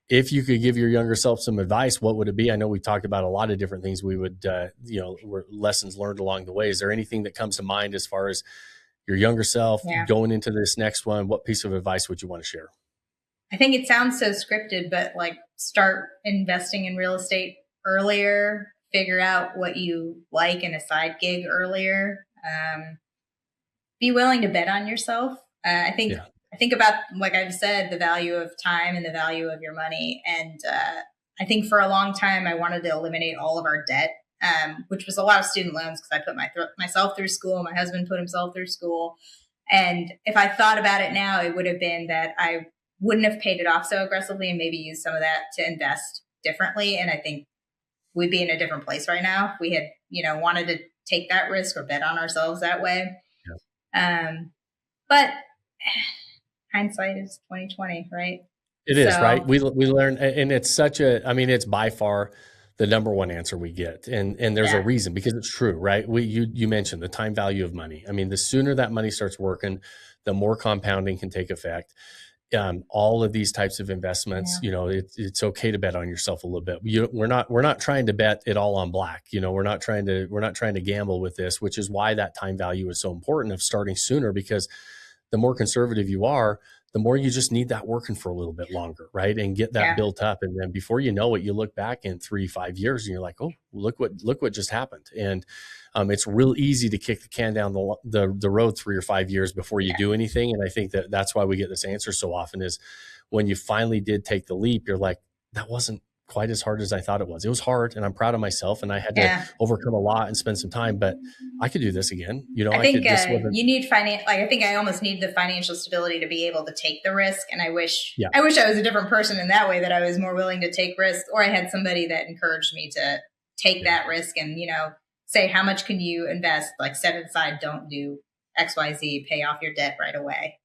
if you could give your younger self some advice, what would it be? I know we talked about a lot of different things we would, were lessons learned along the way. Is there anything that comes to mind as far as your younger self Yeah. going into this next one? What piece of advice would you want to share? I think it sounds so scripted, but like start investing in real estate earlier, figure out what you like in a side gig earlier. Be willing to bet on yourself. Yeah. I think about, like I've said, the value of time and the value of your money. And I think for a long time, I wanted to eliminate all of our debt, which was a lot of student loans because I put myself through school. My husband put himself through school. And if I thought about it now, it would have been that I wouldn't have paid it off so aggressively and maybe use some of that to invest differently. And I think we'd be in a different place right now if we had, wanted to take that risk or bet on ourselves that way. But hindsight is 2020, right? It is, right? So We learn, and it's it's by far the number one answer we get. And there's a yeah, reason, because it's true, right? You mentioned the time value of money. I mean, the sooner that money starts working, the more compounding can take effect. All of these types of investments, yeah, it's okay to bet on yourself a little bit. We're not trying to bet it all on black. We're not trying to gamble with this, which is why that time value is so important of starting sooner, because the more conservative you are, the more you just need that working for a little bit longer, right? And get that yeah, built up. And then before you know it, you look back in 3, 5 years and you're like, oh, look what just happened. And it's real easy to kick the can down the road 3 or 5 years before you yeah. do anything. And I think that's why we get this answer so often, is when you finally did take the leap, you're like, that wasn't quite as hard as I thought it was. It was hard, and I'm proud of myself, and I had to Yeah. overcome a lot and spend some time, but I could do this again. I I think could, this wasn't, you need like I think I almost need the financial stability to be able to take the risk. And yeah. I wish I was a different person in that way, that I was more willing to take risks, or I had somebody that encouraged me to take Yeah. that risk and, say, how much can you invest? Like set it aside, don't do XYZ, pay off your debt right away.